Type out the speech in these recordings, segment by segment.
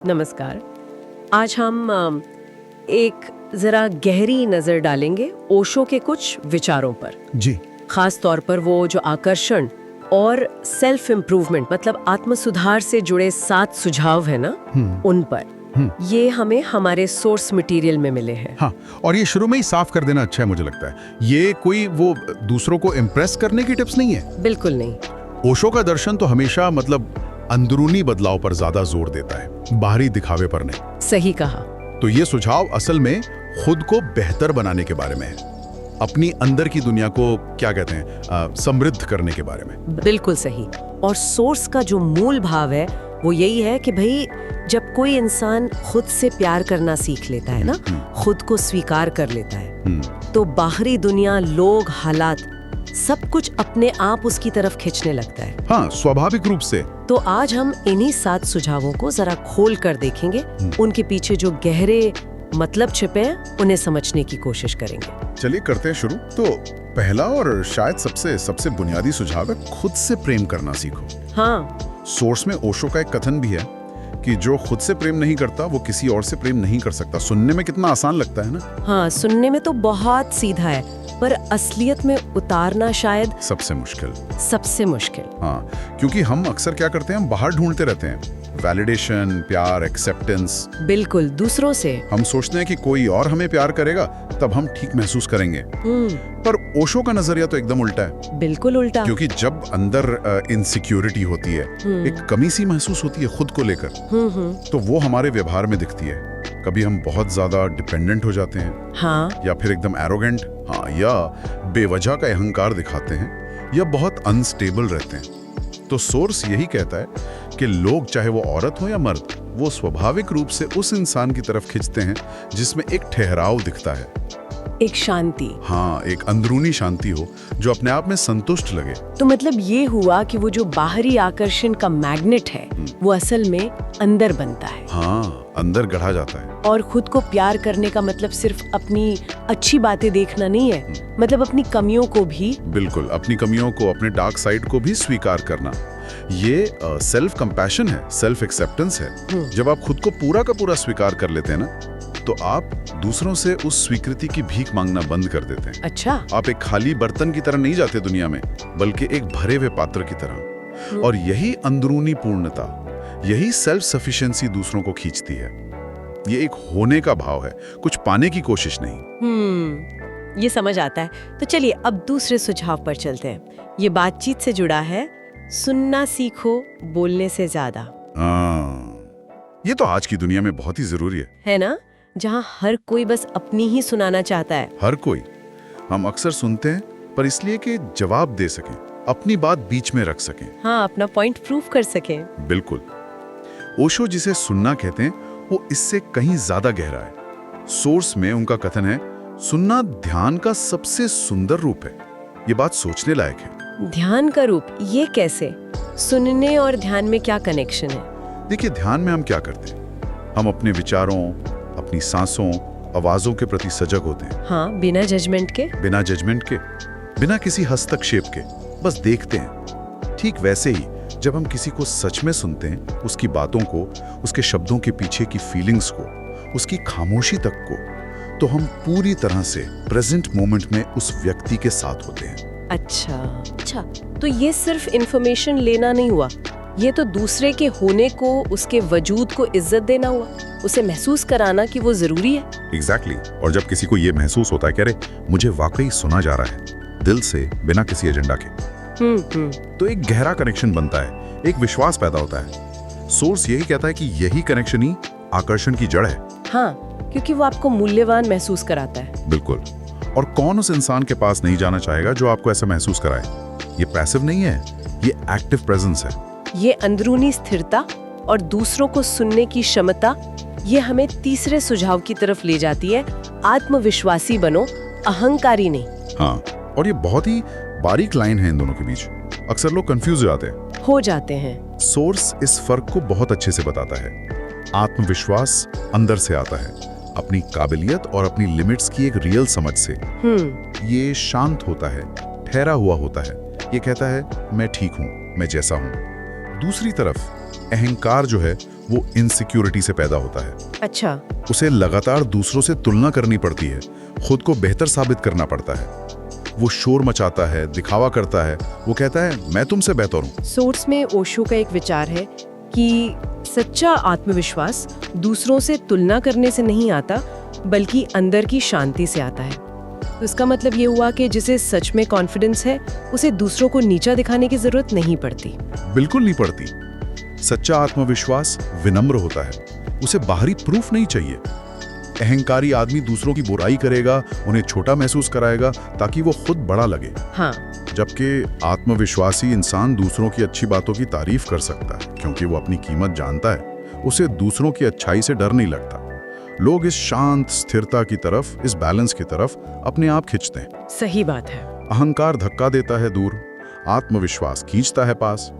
नमस्कार। आज हम एक जरा गहरी नजर डालेंगे ओशो के कुछ विचारों पर। जी। खास तौर पर वो जो आकर्षण और सेल्फ इम्प्रूवमेंट मतलब आत्म सुधार से जुड़े 7 सुझाव है ना, उन पर। ये हमें हमारे सोर्स मटेरियल में मिले हैं। हाँ, और ये शुरू में ही साफ कर देना अच्छा है, मुझे लगता है ये कोई वो दूसरों को इम्प्रेस करने की टिप्स नहीं है। बिल्कुल नहीं। ओशो का दर्शन तो हमेशा मतलब अंदरूनी बदलाव पर ज्यादा जोर देता है, बाहरी दिखावे पर नहीं। सही कहा। तो ये सुझाव असल में खुद को बेहतर बनाने के बारे में है, अपनी अंदर की दुनिया को क्या कहते हैं समृद्ध करने के बारे में। बिल्कुल सही। और सोर्स का जो मूल भाव है वो यही है कि भाई जब कोई इंसान खुद से प्यार करना सीख लेता है ना, खुद को स्वीकार कर लेता है, तो बाहरी दुनिया, लोग, हालात सब कुछ अपने आप उसकी तरफ खींचने लगता है। हाँ, स्वाभाविक रूप से। तो आज हम इन्हीं 7 सुझावों को जरा खोल कर देखेंगे, उनके पीछे जो गहरे मतलब छिपे हैं उन्हें समझने की कोशिश करेंगे। चलिए करते हैं शुरू। तो पहला और शायद सबसे बुनियादी सुझाव है, खुद से प्रेम करना सीखो। हाँ। सोर्स में ओशो का एक कथन भी है कि जो खुद से प्रेम नहीं करता वो किसी और से प्रेम नहीं कर सकता। सुनने में कितना आसान लगता है ना। हाँ, सुनने में तो बहुत सीधा है, पर असलियत में उतारना शायद सबसे मुश्किल। हाँ, क्योंकि हम अक्सर क्या करते हैं, हम बाहर ढूंढते रहते हैं वैलिडेशन, प्यार, एक्सेप्टेंस। बिल्कुल, दूसरों से। हम सोचते हैं कि कोई और हमें प्यार करेगा तब हम ठीक महसूस करेंगे। पर ओशो का नजरिया तो एकदम उल्टा है। बिल्कुल उल्टा। क्योंकि जब अंदर इनसिक्योरिटी होती है, एक कमी सी महसूस होती है खुद को लेकर, तो वो हमारे व्यवहार में दिखती है। कभी हम बहुत ज्यादा डिपेंडेंट हो जाते हैं, हाँ, या फिर एकदम एरोगेंट, हाँ, या बेवजह का अहंकार दिखाते हैं, या बहुत अनस्टेबल रहते हैं। तो सोर्स यही कहता है कि लोग, चाहे वो औरत हो या मर्द, वो स्वाभाविक रूप से उस इंसान की तरफ खिंचते हैं जिसमें एक ठहराव दिखता है, एक शांति। हाँ, एक अंदरूनी शांति हो जो अपने आप में संतुष्ट लगे। तो मतलब ये हुआ कि वो जो बाहरी आकर्षण का मैग्नेट है वो असल में अंदर बनता है। हाँ, अंदर गढ़ा जाता है। और खुद को प्यार करने का मतलब सिर्फ अपनी अच्छी बातें देखना नहीं है, मतलब अपनी कमियों को भी। बिल्कुल, अपनी कमियों को, अपने डार्क साइड को भी स्वीकार करना। ये सेल्फ कंपैशन है, सेल्फ एक्सेप्टेंस है। जब आप खुद को पूरा का पूरा स्वीकार कर लेते हैं ना, तो आप दूसरों से उस स्वीकृति की भीख मांगना बंद कर देते हैं। अच्छा। आप एक खाली बर्तन की तरह नहीं जाते दुनिया में, बल्कि एक भरे हुए पात्र की तरह। और यही अंदरूनी पूर्णता, यही सेल्फ सफिशिएंसी दूसरों को खींचती है। ये एक होने का भाव है, कुछ पाने की कोशिश नहीं। ये समझ आता है। तो चलिए अब दूसरे सुझाव पर चलते हैं। ये बातचीत से जुड़ा है, सुनना सीखो बोलने से ज्यादा। ये तो आज की दुनिया में बहुत ही जरूरी है ना, जहाँ हर कोई बस अपनी ही सुनाना चाहता है। हर कोई। हम अक्सर सुनते हैं पर इसलिए कि जवाब दे सकें, अपनी बात बीच में रख सकें। हाँ, अपना पॉइंट प्रूव कर सकें। बिल्कुल। ओशो जिसे सुनना कहते हैं वो इससे कहीं ज्यादा गहरा है। सोर्स में उनका कथन है, सुनना ध्यान का सबसे सुंदर रूप है। ये बात सोचने लायक है। ध्यान का रूप, ये कैसे? सुनने और ध्यान में क्या कनेक्शन है? देखिए, ध्यान में हम क्या करते हैं, हम अपने विचारों, अपनी सांसों, आवाजों के प्रति सजग होते हैं। हाँ, बिना जजमेंट के। बिना किसी हस्तक्षेप के, बस देखते हैं। ठीक वैसे ही जब हम किसी को सच में सुनते हैं, उसकी बातों को, उसके शब्दों के पीछे की फीलिंग्स को, उसकी खामोशी तक को, तो हम पूरी तरह से प्रेजेंट मोमेंट में उस व्यक्ति के साथ होते हैं। अच्छा, तो ये सिर्फ इंफॉर्मेशन लेना नहीं हुआ, ये तो दूसरे के होने को, उसके वजूद को इज्जत देना हुआ, उसे महसूस कराना कि वो जरूरी है। एग्जैक्टली। और जब किसी को ये महसूस होता है कि अरे मुझे वाकई सुना जा रहा है, दिल से, बिना किसी एजेंडा के, तो एक गहरा कनेक्शन बनता है, एक विश्वास पैदा होता है। सोर्स यही कहता है कि यही कनेक्शन ही आकर्षण की जड़ है। हाँ, क्योंकि वो आपको मूल्यवान महसूस कराता है। बिल्कुल। और कौन उस इंसान के पास नहीं जाना चाहेगा जो आपको ऐसा महसूस कराए? ये पैसिव नहीं है, ये एक्टिव प्रेजेंस है। ये अंदरूनी स्थिरता और दूसरों को सुनने की क्षमता, ये हमें तीसरे सुझाव की तरफ ले जाती है, आत्मविश्वासी बनो, अहंकारी नहीं। हाँ, और ये बहुत ही बारीक लाइन है इन दोनों के बीच। अक्सर लोग कंफ्यूज हो जाते हैं। सोर्स इस फर्क को बहुत अच्छे से बताता है। आत्मविश्वास अंदर से आता है, अपनी काबिलियत और अपनी लिमिट्स की एक रियल समझ से। ये शांत होता है, ठहरा हुआ होता है, ये कहता है मैं ठीक हूँ, मैं जैसा हूँ। दूसरी तरफ अहंकार जो है वो इनसिक्योरिटी से पैदा होता है। अच्छा। उसे लगातार दूसरों से तुलना करनी पड़ती है, खुद को बेहतर साबित करना पड़ता है। वो शोर मचाता है, दिखावा करता है, वो कहता है मैं तुमसे बेहतर हूँ। सोर्स में ओशो का एक विचार है कि सच्चा आत्मविश्वास दूसरों से तुलना करने से नहीं आता, बल्कि अंदर की शांति से आता है। तो इसका मतलब ये हुआ कि जिसे सच में कॉन्फिडेंस है, उसे दूसरों को नीचा दिखाने की जरूरत नहीं पड़ती। बिल्कुल नहीं पड़ती। सच्चा आत्मविश्वास विनम्र होता है, उसे बाहरी प्रूफ नहीं चाहिए। अहंकारी आदमी दूसरों की बुराई करेगा, उन्हें छोटा महसूस कराएगा ताकि वो खुद बड़ा लगे। हाँ। जबकि आत्मविश्वासी इंसान दूसरों की अच्छी बातों की तारीफ कर सकता है, क्योंकि वो अपनी कीमत जानता है। उसे दूसरों की अच्छाई से डर नहीं लगता। लोग इस शांत स्थिरता की तरफ, इस बैलेंस की तरफ अपने आप खींचते हैं। सही बात है। अहंकार धक्का देता है दूर, आत्मविश्वास खींचता है पास।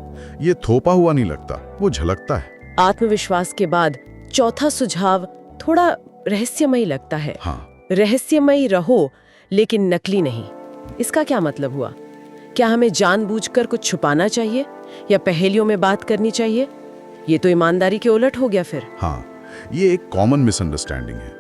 ये थोपा हुआ नहीं लगता, वो झलकता है। आत्मविश्वास के बाद चौथा सुझाव थोड़ा रहस्यमयी लगता है। हाँ। रहस्यमयी रहो, लेकिन नकली नहीं। इसका क्या मतलब हुआ? क्या हमें जानबूझकर कुछ छुपाना चाहिए या पहेलियों में बात करनी चाहिए? ये तो ईमानदारी के उलट हो गया फिर। हाँ, ये एक कॉमन मिसअंडरस्टैंडिंग है।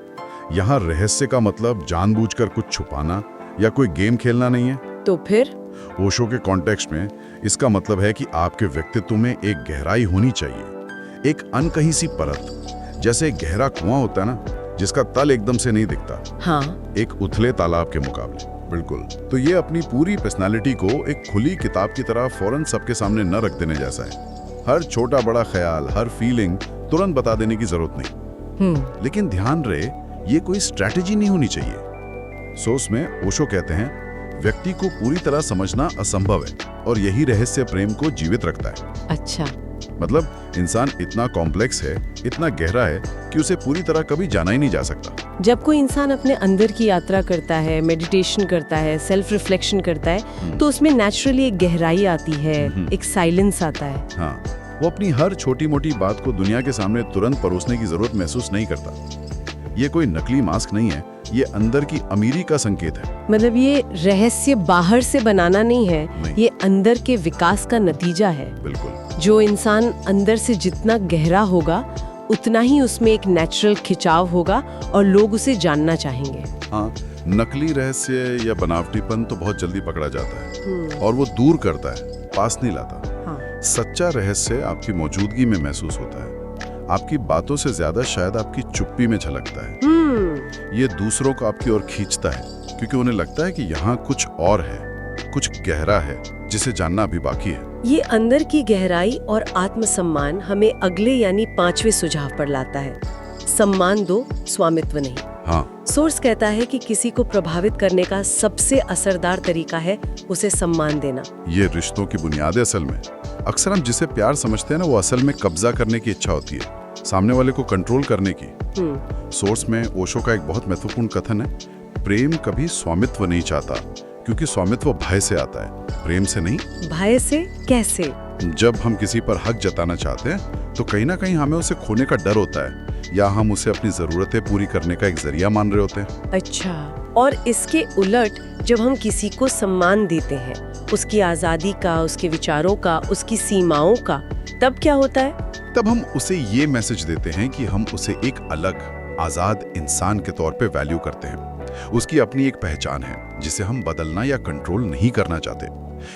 यहाँ रहस्य का मतलब जानबूझकर कुछ छुपाना या कोई गेम खेलना नहीं है। तो फिर ओशो के कॉन्टेक्स्ट में इसका मतलब है कि आपके व्यक्तित्व में एक गहराई होनी चाहिए, एक अनकही सी परत। जैसे एक गहरा कुआं होता है ना, जिसका तल एकदम से नहीं दिखता। हाँ। एक उथले तालाब के मुकाबले। बिल्कुल। तो ये अपनी पूरी पर्सनालिटी को एक खुली किताब की तरह फौरन सबके सामने न रख देने जैसा है। हर छोटा बड़ा ख्याल, हर फीलिंग तुरंत बता देने की जरूरत नहीं। लेकिन ध्यान रहे, ये कोई स्ट्रैटेजी नहीं होनी चाहिए। सोच में ओशो कहते हैं, व्यक्ति को पूरी तरह समझना असंभव है, और यही रहस्य प्रेम को जीवित रखता है। अच्छा। मतलब इंसान इतना कॉम्प्लेक्स है, इतना गहरा है कि उसे पूरी तरह कभी जाना ही नहीं जा सकता। जब कोई इंसान अपने अंदर की यात्रा करता है, मेडिटेशन करता है, सेल्फ रिफ्लेक्शन करता है, तो उसमें नेचुरली एक गहराई आती है, एक साइलेंस आता है। हाँ, वो अपनी हर छोटी मोटी बात को दुनिया के सामने तुरंत परोसने की जरूरत महसूस नहीं करता। ये कोई नकली मास्क नहीं है, ये अंदर की अमीरी का संकेत है। मतलब ये रहस्य बाहर से बनाना नहीं है, ये अंदर के विकास का नतीजा है। बिल्कुल। जो इंसान अंदर से जितना गहरा होगा, उतना ही उसमें एक नेचुरल खिंचाव होगा और लोग उसे जानना चाहेंगे। हाँ, नकली रहस्य या बनावटीपन तो बहुत जल्दी पकड़ा जाता है और वो दूर करता है, पास नहीं लाता। हाँ। सच्चा रहस्य आपकी मौजूदगी में महसूस होता है, आपकी बातों से ज्यादा शायद आपकी चुप्पी में झलकता है। ये दूसरों को आपकी ओर खींचता है, क्योंकि उन्हें लगता है कि यहाँ कुछ और है, कुछ गहरा है जिसे जानना अभी बाकी है। ये अंदर की गहराई और आत्मसम्मान हमें अगले यानी 5वें सुझाव पर लाता है। सम्मान दो, स्वामित्व नहीं। हाँ। सोर्स कहता है कि किसी को प्रभावित करने का सबसे असरदार तरीका है उसे सम्मान देना। ये रिश्तों की बुनियाद है असल में। अक्सर हम जिसे प्यार समझते हैं ना, वो असल में कब्जा करने की इच्छा होती है, सामने वाले को कंट्रोल करने की। सोर्स में ओशो का एक बहुत महत्वपूर्ण कथन है, प्रेम कभी स्वामित्व नहीं चाहता, क्योंकि स्वामित्व भय से आता है, प्रेम से नहीं। भय से कैसे? जब हम किसी पर हक जताना चाहते हैं तो कहीं ना कहीं हमें उसे खोने का डर होता है, या हम उसे अपनी जरूरतें पूरी करने का एक जरिया मान रहे होते हैं। अच्छा। और इसके उलट जब हम किसी को सम्मान देते हैं, उसकी आजादी का, उसके विचारों का, उसकी सीमाओं का, तब क्या होता है? तब हम उसे ये मैसेज देते हैं कि हम उसे एक अलग, आजाद इंसान के तौर पे वैल्यू करते हैं। उसकी अपनी एक पहचान है जिसे हम बदलना या कंट्रोल नहीं करना चाहते।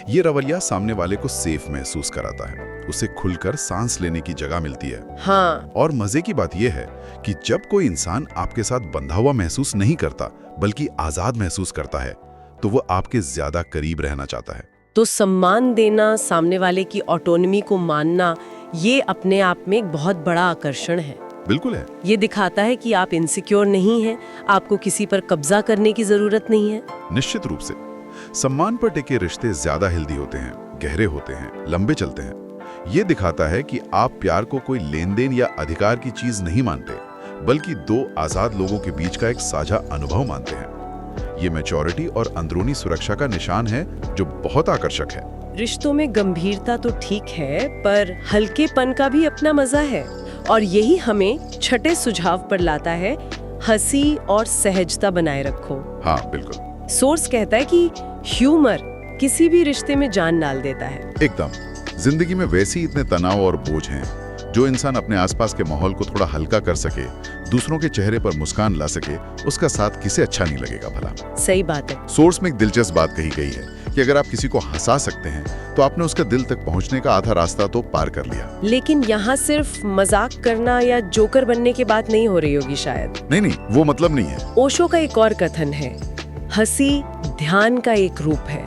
ये रवैया सामने वाले को सेफ महसूस कराता है, उसे खुलकर सांस लेने की जगह मिलती है। हाँ। और मजे की बात यह है कि जब कोई इंसान आपके साथ बंधा हुआ महसूस नहीं करता, बल्कि आजाद महसूस करता है, तो वो आपके ज्यादा करीब रहना चाहता है। तो सम्मान देना, सामने वाले की ऑटोनॉमी को मानना, ये अपने आप में एक बहुत बड़ा आकर्षण है। बिल्कुल है। ये दिखाता है कि आप इनसिक्योर नहीं हैं, आपको किसी पर कब्जा करने की जरूरत नहीं है। निश्चित रूप से सम्मान पर टिके रिश्ते ज्यादा हेल्दी होते हैं, गहरे होते हैं, लंबे चलते हैं। ये दिखाता है कि आप प्यार को कोई लेन देन या अधिकार की चीज नहीं मानते, बल्कि दो आजाद लोगों के बीच का एक साझा अनुभव मानते हैं। ये मैच्योरिटी और अंदरूनी सुरक्षा का निशान है, जो बहुत आकर्षक है। रिश्तों में गंभीरता तो ठीक है, पर हल्केपन का भी अपना मजा है, और यही हमें छठे सुझाव पर लाता है, हंसी और सहजता बनाए रखो। हाँ, बिल्कुल। सोर्स कहता है कि ह्यूमर किसी भी रिश्ते में जान डाल देता है। एकदम। जिंदगी में वैसे ही इतने तनाव और बोझ हैं, जो इंसान अपने आसपास के माहौल को थोड़ा हल्का कर सके, दूसरों के चेहरे पर मुस्कान ला सके, उसका साथ किसे अच्छा नहीं लगेगा भला। सही बात है। सोर्स में एक दिलचस्प बात कही गई है कि अगर आप किसी को हंसा सकते हैं तो आपने उसके दिल तक पहुंचने का आधा रास्ता तो पार कर लिया। लेकिन यहाँ सिर्फ मजाक करना या जोकर बनने की बात नहीं हो रही होगी शायद। नहीं, वो मतलब नहीं है। ओशो का एक और कथन है, हंसी ध्यान का एक रूप है।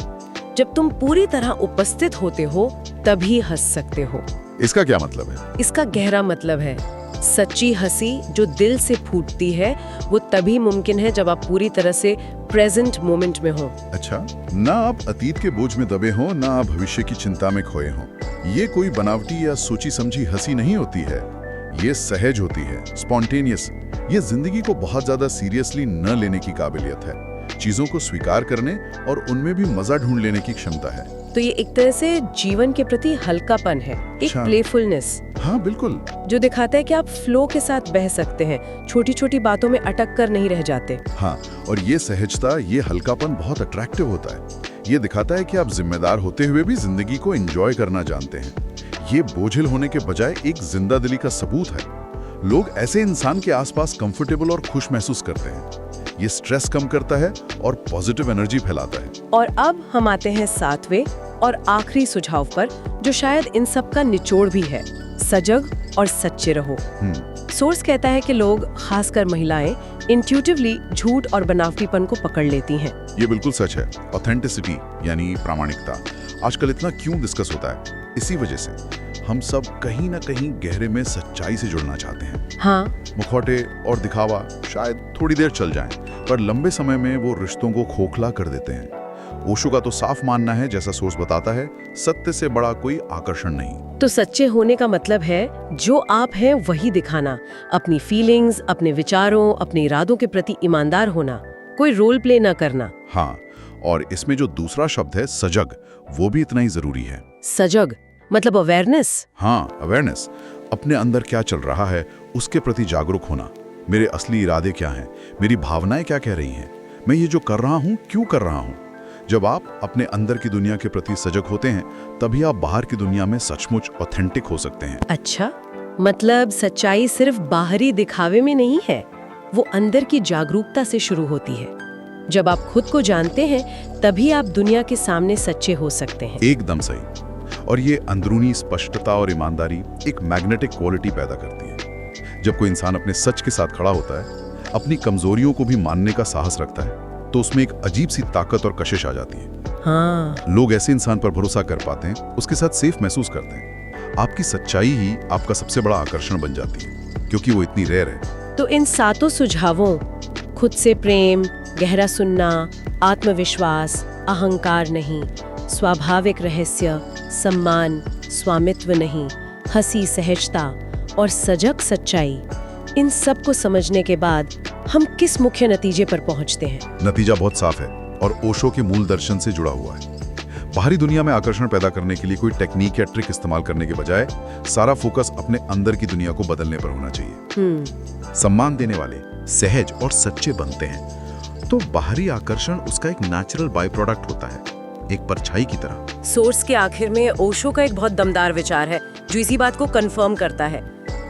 जब तुम पूरी तरह उपस्थित होते हो तभी हंस सकते हो। इसका क्या मतलब है? इसका गहरा मतलब है, सच्ची हंसी जो दिल से फूटती है वो तभी मुमकिन है जब आप पूरी तरह से प्रेजेंट मोमेंट में हो। अच्छा, ना आप अतीत के बोझ में दबे हो, ना आप भविष्य की चिंता में खोए हो। ये कोई बनावटी या सोची समझी हंसी नहीं होती है, ये सहज होती है, स्पॉन्टेनियस। ये जिंदगी को बहुत ज्यादा सीरियसली न लेने की काबिलियत है, चीजों को स्वीकार करने और उनमें भी मजा ढूंढ लेने की क्षमता है। तो ये एक तरह से जीवन के प्रति हल्कापन है, एक प्लेफुलनेस। हाँ बिल्कुल, जो दिखाता है कि आप फ्लो के साथ बह सकते हैं, छोटी छोटी बातों में अटक कर नहीं रह जाते। हाँ, और ये सहजता, ये हल्कापन बहुत अट्रैक्टिव होता है। ये दिखाता है कि आप जिम्मेदार होते हुए भी जिंदगी को एंजॉय करना जानते हैं। ये बोझिल होने के बजाय एक जिंदा दिली का सबूत है। लोग ऐसे इंसान के आसपास कंफर्टेबल और खुश महसूस करते हैं। ये स्ट्रेस कम करता है और पॉजिटिव एनर्जी फैलाता है। और अब हम आते हैं 7वें और आखिरी सुझाव पर, जो शायद इन सब का निचोड़ भी है, सजग और सच्चे रहो। सोर्स कहता है कि लोग, खासकर महिलाएं, इंट्यूटिवली झूठ और बनावटीपन को पकड़ लेती हैं। ये बिल्कुल सच है। ऑथेंटिसिटी यानी प्रामाणिकता आजकल इतना क्यों डिस्कस होता है? इसी वजह से हम सब कहीं ना कहीं गहरे में सच्चाई से जुड़ना चाहते हैं। हाँ, मुखौटे और दिखावा शायद थोड़ी देर चल जाएं, पर लंबे समय में वो रिश्तों को खोखला कर देते हैं। ओशो का तो साफ मानना है, जैसा सोर्स बताता है, सत्य से बड़ा कोई आकर्षण नहीं। तो सच्चे होने का मतलब है जो आप हैं वही दिखाना, अपनी फीलिंग्स, अपने विचारों, अपने इरादों के प्रति ईमानदार होना, कोई रोल प्ले ना करना। हाँ, और इसमें जो दूसरा शब्द है सजग, वो भी इतना ही जरूरी है। सजग मतलब अवेयरनेस। हाँ, अवेयरनेस। अपने अंदर क्या चल रहा है उसके प्रति जागरूक होना। मेरे असली इरादे क्या हैं, मेरी भावनाएं क्या कह रही हैं, मैं ये जो कर रहा हूँ क्यों कर रहा हूँ। जब आप अपने अंदर की दुनिया के प्रति सजग होते हैं तभी आप बाहर की दुनिया में सचमुच ऑथेंटिक हो सकते हैं। अच्छा, मतलब सच्चाई सिर्फ बाहरी दिखावे में नहीं है, वो अंदर की जागरूकता से शुरू होती है। जब आप खुद को जानते हैं तभी आप दुनिया के सामने सच्चे हो सकते हैं। एकदम सही। और ये अंदरूनी स्पष्टता और ईमानदारी एक मैग्नेटिक क्वालिटी पैदा करती है। जब कोई इंसान अपने सच के साथ खड़ा होता है, अपनी कमजोरियों को भी मानने का साहस रखता है, तो उसमें एक अजीब सी ताकत और कशिश आ जाती है। हाँ। लोग ऐसे इंसान पर भरोसा कर पाते हैं, उसके साथ सेफ महसूस करते हैं। आपकी सच्चाई ही आपका सबसे बड़ा आकर्षण बन जाती है, क्योंकि वो इतनी रेयर है। तो इन 7 सुझावों, खुद से प्रेम, गहरा सुनना, आत्मविश्वास, अहंकार नहीं, स्वाभाविक रहस्य, सम्मान, स्वामित्व नहीं, हंसी, सहजता और सजग सच्चाई, इन सब को समझने के बाद हम किस मुख्य नतीजे पर पहुंचते हैं? नतीजा बहुत साफ है और ओशो के मूल दर्शन से जुड़ा हुआ है। बाहरी दुनिया में आकर्षण पैदा करने के लिए कोई टेक्निक या ट्रिक इस्तेमाल करने के बजाय सारा फोकस अपने अंदर की दुनिया को बदलने पर होना चाहिए। सम्मान देने वाले, सहज और सच्चे बनते हैं तो बाहरी आकर्षण उसका एक नेचुरल बाय प्रोडक्ट होता है, एक परछाई की तरह। सोर्स के आखिर में ओशो का एक बहुत दमदार विचार है जो इसी बात को कंफर्म करता है।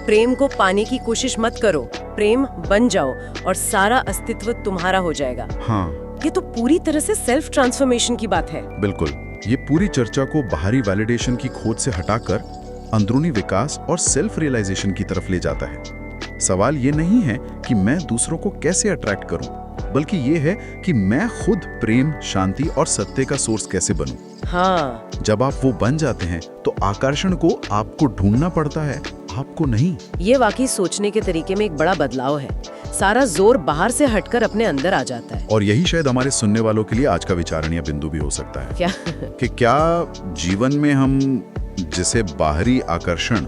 प्रेम को पाने की कोशिश मत करो, प्रेम बन जाओ और सारा अस्तित्व तुम्हारा हो जाएगा। हाँ, ये तो पूरी तरह से सेल्फ ट्रांसफॉर्मेशन की बात है। बिल्कुल। ये पूरी चर्चा को बाहरी वैलिडेशन की खोज से हटाकर अंदरूनी विकास और सेल्फ रियलाइजेशन की तरफ ले जाता है। सवाल ये नहीं है कि मैं दूसरों को कैसे अट्रैक्ट करूं, बल्कि ये है कि मैं खुद प्रेम, शांति और सत्य का सोर्स कैसे बनूं। हाँ। जब आप वो बन जाते हैं तो आकर्षण को आपको ढूंढना पड़ता है, आपको नहीं। ये वाकई सोचने के तरीके में एक बड़ा बदलाव है। सारा जोर बाहर से हटकर अपने अंदर आ जाता है। और यही शायद हमारे सुनने वालों के लिए आज का विचारणीय बिंदु भी हो सकता है। क्या? कि क्या जीवन में हम जिसे बाहरी आकर्षण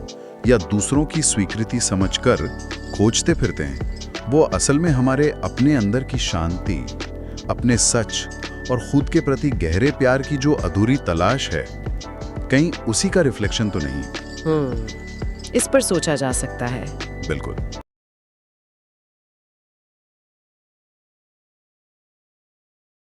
या दूसरों की स्वीकृति समझकर खोजते फिरते हैं, वो असल में हमारे अपने अंदर की शांति, अपने सच और खुद के प्रति गहरे प्यार की जो अधूरी तलाश है, कहीं उसी का रिफ्लेक्शन तो नहीं? इस पर सोचा जा सकता है। बिल्कुल।